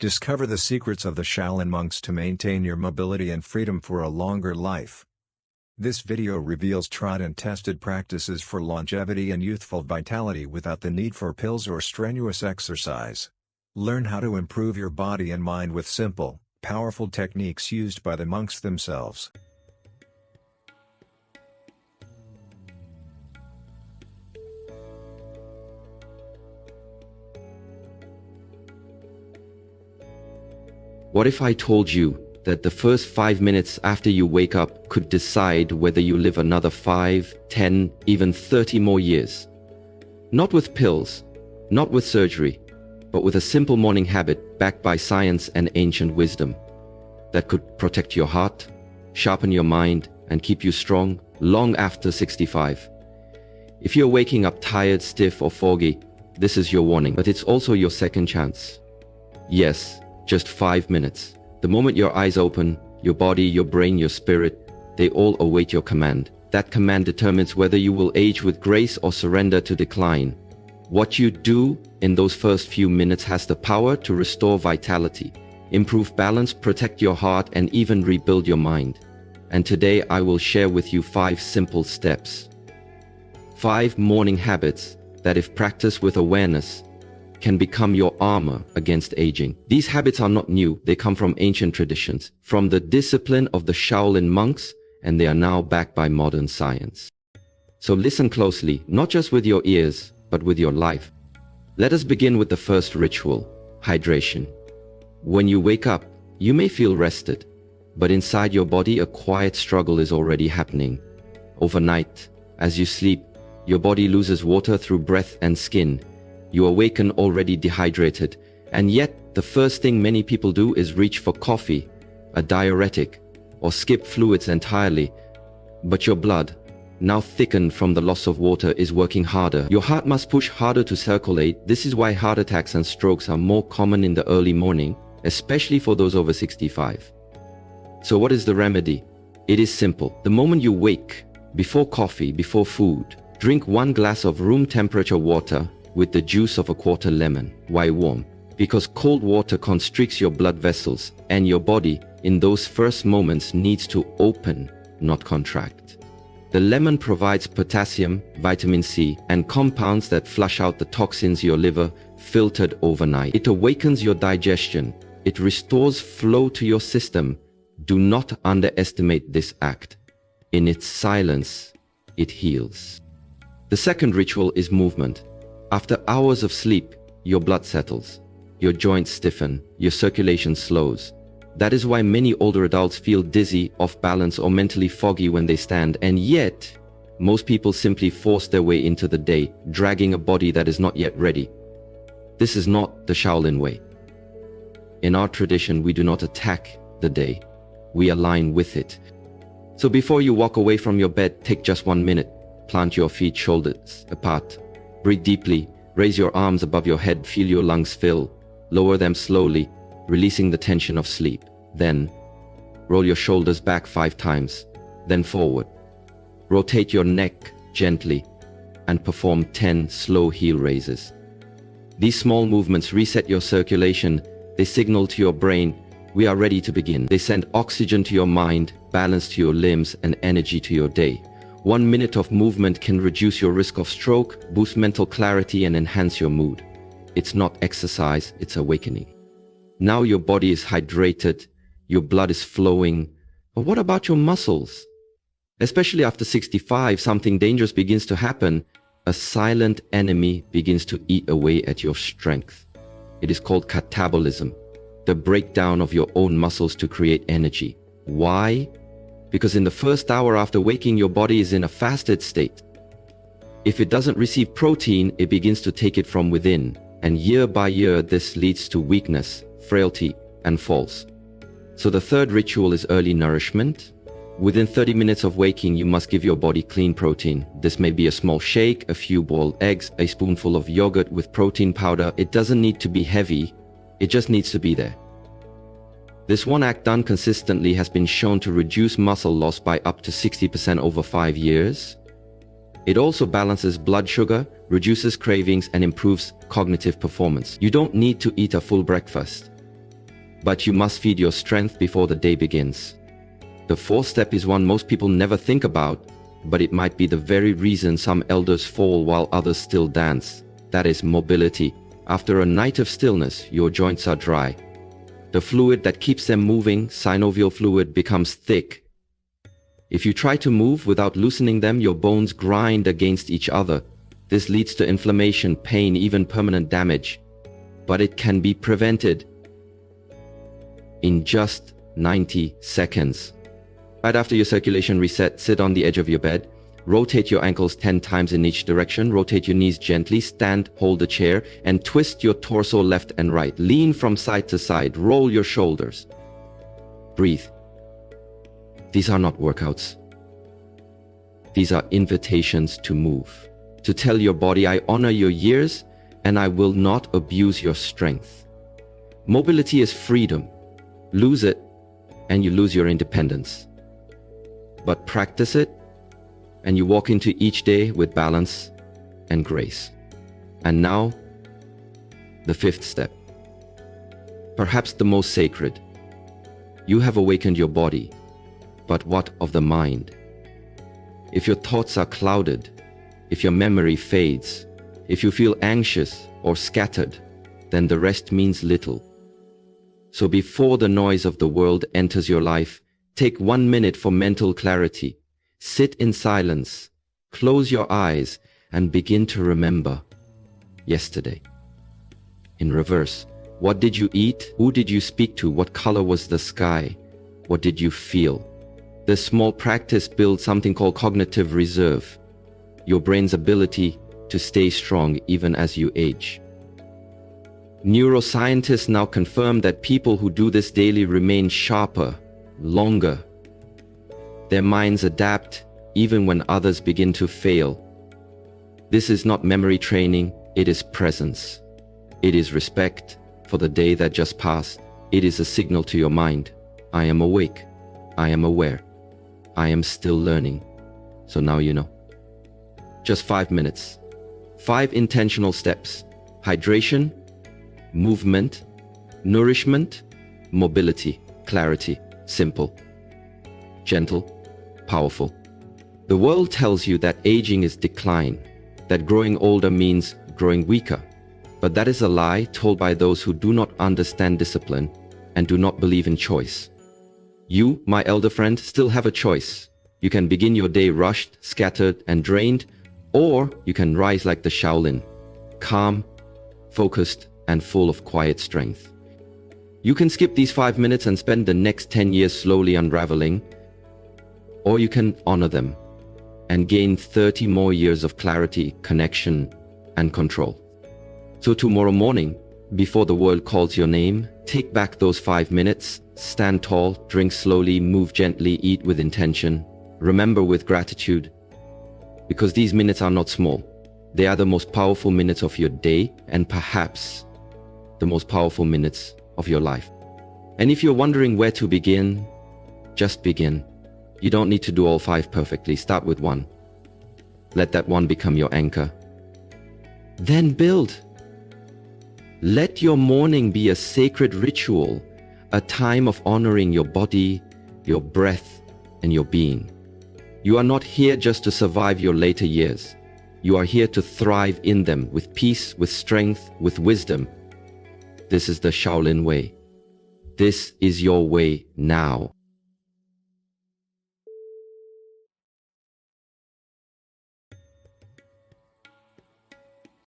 Discover the secrets of the Shaolin monks to maintain your mobility and freedom for a longer life. This video reveals tried and tested practices for longevity and youthful vitality without the need for pills or strenuous exercise. Learn how to improve your body and mind with simple, powerful techniques used by the monks themselves. What if I told you that the first 5 minutes after you wake up could decide whether you live another 5, 10, even 30 more years? Not with pills, not with surgery, but with a simple morning habit backed by science and ancient wisdom that could protect your heart, sharpen your mind, and keep you strong long after 65. If you're waking up tired, stiff, or foggy, this is your warning, but it's also your second chance. Yes, just 5 minutes. The moment your eyes open, your body, your brain, your spirit, they all await your command. That command determines whether you will age with grace or surrender to decline. What you do in those first few minutes has the power to restore vitality, improve balance, protect your heart, and even rebuild your mind. And today I will share with you 5 simple steps. 5 morning habits that, if practiced with awareness, can become your armor against aging. These habits are not new, they come from ancient traditions, from the discipline of the Shaolin monks, and they are now backed by modern science. So listen closely, not just with your ears, but with your life. Let us begin with the first ritual, hydration. When you wake up, you may feel rested, but inside your body a quiet struggle is already happening. Overnight, as you sleep, your body loses water through breath and skin. You awaken already dehydrated, and yet the first thing many people do is reach for coffee, a diuretic, or skip fluids entirely. But your blood, now thickened from the loss of water, is working harder. Your heart must push harder to circulate. This is why heart attacks and strokes are more common in the early morning, especially for those over 65. So what is the remedy? It is simple. The moment you wake, before coffee, before food, drink 1 glass of room temperature water with the juice of a quarter lemon. Why warm? Because cold water constricts your blood vessels, and your body, in those first moments, needs to open, not contract. The lemon provides potassium, vitamin C, and compounds that flush out the toxins your liver filtered overnight. It awakens your digestion. It restores flow to your system. Do not underestimate this act. In its silence, it heals. The second ritual is movement. After hours of sleep, your blood settles, your joints stiffen, your circulation slows. That is why many older adults feel dizzy, off balance, or mentally foggy when they stand, and yet, most people simply force their way into the day, dragging a body that is not yet ready. This is not the Shaolin way. In our tradition, we do not attack the day, we align with it. So before you walk away from your bed, take just 1 minute, plant your feet shoulders apart. Breathe deeply, raise your arms above your head, feel your lungs fill, lower them slowly, releasing the tension of sleep. Then, roll your shoulders back 5 times, then forward. Rotate your neck gently, and perform 10 slow heel raises. These small movements reset your circulation. They signal to your brain, we are ready to begin. They send oxygen to your mind, balance to your limbs, and energy to your day. 1 minute of movement can reduce your risk of stroke, boost mental clarity, and enhance your mood. It's not exercise, it's awakening. Now your body is hydrated, your blood is flowing. But what about your muscles? Especially after 65, something dangerous begins to happen. A silent enemy begins to eat away at your strength. It is called catabolism, the breakdown of your own muscles to create energy. Why? Because in the first hour after waking, your body is in a fasted state. If it doesn't receive protein, it begins to take it from within. And year by year, this leads to weakness, frailty, and falls. So the third ritual is early nourishment. Within 30 minutes of waking, you must give your body clean protein. This may be a small shake, a few boiled eggs, a spoonful of yogurt with protein powder. It doesn't need to be heavy, it just needs to be there. This one act done consistently has been shown to reduce muscle loss by up to 60% over 5 years. It also balances blood sugar, reduces cravings, and improves cognitive performance. You don't need to eat a full breakfast. but you must feed your strength before the day begins. The fourth step is one most people never think about, but it might be the very reason some elders fall while others still dance. That is mobility. After a night of stillness, your joints are dry. The fluid that keeps them moving, synovial fluid, becomes thick. If you try to move without loosening them, your bones grind against each other. This leads to inflammation, pain, even permanent damage. But it can be prevented in just 90 seconds. Right after your circulation reset, sit on the edge of your bed. Rotate your ankles 10 times in each direction. Rotate your knees gently. Stand, hold the chair, and twist your torso left and right. Lean from side to side. Roll your shoulders. Breathe. These are not workouts. These are invitations to move. To tell your body, I honor your years and I will not abuse your strength. Mobility is freedom. Lose it and you lose your independence. But practice it and you walk into each day with balance and grace. And now, the fifth step. Perhaps the most sacred. You have awakened your body, but what of the mind? If your thoughts are clouded, if your memory fades, if you feel anxious or scattered, then the rest means little. So before the noise of the world enters your life, take 1 minute for mental clarity. Sit in silence, close your eyes, and begin to remember yesterday. In reverse, what did you eat? Who did you speak to? What color was the sky? What did you feel? This small practice builds something called cognitive reserve, your brain's ability to stay strong even as you age. Neuroscientists now confirm that people who do this daily remain sharper, longer. Their minds adapt even when others begin to fail. This is not memory training, it is presence. It is respect for the day that just passed. It is a signal to your mind. I am awake. I am aware. I am still learning. So now you know. Just 5 minutes. 5 intentional steps. Hydration, movement, nourishment, mobility, clarity. Simple, gentle, powerful. The world tells you that aging is decline, that growing older means growing weaker. But that is a lie told by those who do not understand discipline and do not believe in choice. You, my elder friend, still have a choice. You can begin your day rushed, scattered, and drained, or you can rise like the Shaolin, calm, focused, and full of quiet strength. You can skip these 5 minutes and spend the next 10 years slowly unraveling, or you can honor them and gain 30 more years of clarity, connection, and control. So tomorrow morning, before the world calls your name, take back those 5 minutes, stand tall, drink slowly, move gently, eat with intention, remember with gratitude, because these minutes are not small. They are the most powerful minutes of your day and perhaps the most powerful minutes of your life. And if you're wondering where to begin, just begin. You don't need to do all 5 perfectly. Start with 1. Let that 1 become your anchor. Then build. Let your morning be a sacred ritual, a time of honoring your body, your breath, and your being. You are not here just to survive your later years. You are here to thrive in them with peace, with strength, with wisdom. This is the Shaolin way. This is your way now.